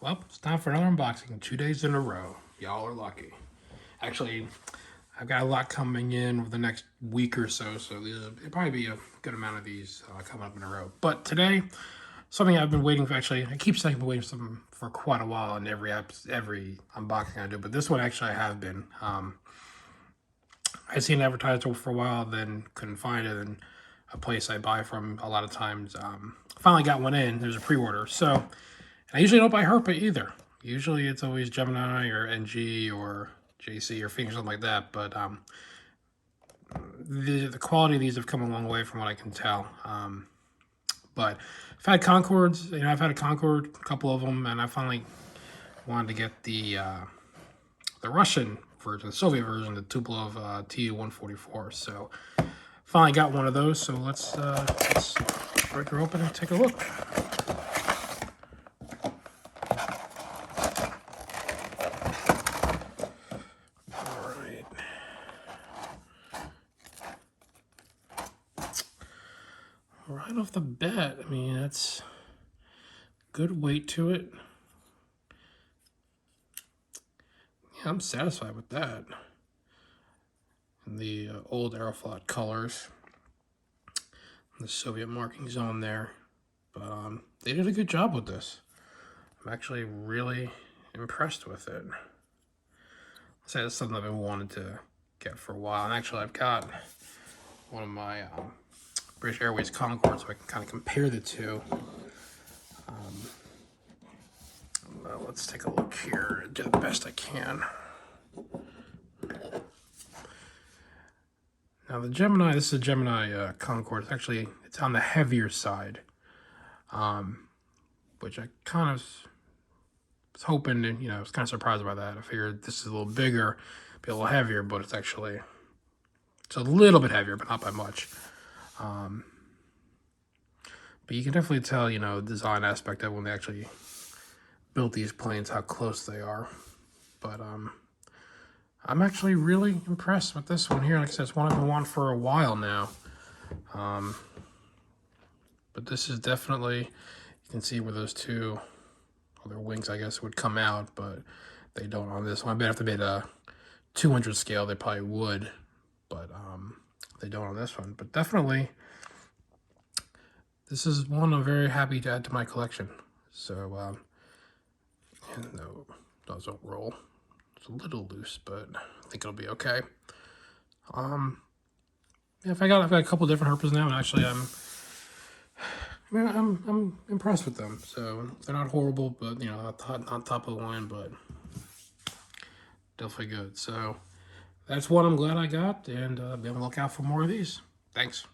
Well, it's time for another unboxing. 2 days in a row. Y'all are lucky. Actually, I've got a lot coming in over the next week or so, so there'll probably be a good amount of these coming up in a row. But today, something I've been waiting for, actually, I keep saying I've been waiting for something for quite a while in every unboxing I do, but this one actually I have been. I seen it advertised for a while, then couldn't find it, and a place I buy from a lot of times finally got one in. There's a pre-order, so I usually don't buy Herpa either. Usually it's always Gemini or NG or JC or Phoenix, something like that. But the quality of these have come a long way from what I can tell. But I've had Concords, I've had a Concord, a couple of them, and I finally wanted to get the Russian version, the Soviet version, the Tupolev TU-144. So finally got one of those. So let's break her open and take a look. Right off the bat, I mean, that's good weight to it. Yeah, I'm satisfied with that. And the old Aeroflot colors, the Soviet markings on there. But they did a good job with this. I'm actually really impressed with it. I'll say that's something I've been wanting to get for a while. And actually, I've got one of my British Airways Concorde, so I can kind of compare the two. Well, let's take a look here and do the best I can. Now the Gemini, this is a Gemini Concorde. It's on the heavier side, which I kind of was hoping, and I was kind of surprised by that. I figured this is a little bigger, be a little heavier, but it's a little bit heavier, but not by much. But you can definitely tell, the design aspect of when they actually built these planes, how close they are. But I'm actually really impressed with this one here. Like I said, it's one I've been wanting for a while now. But this is definitely, you can see where those two other wings, I guess, would come out, but they don't on this one. I bet if they made a 200 scale, they probably would, but they don't on this one. But definitely, this is one I'm very happy to add to my collection. So, and no, those don't roll. It's a little loose, but I think it'll be okay. Yeah, I've got a couple different Herpas now, and actually I'm impressed with them. So they're not horrible, but not top of the line, but definitely good. So that's one I'm glad I got, and be on the lookout for more of these. Thanks.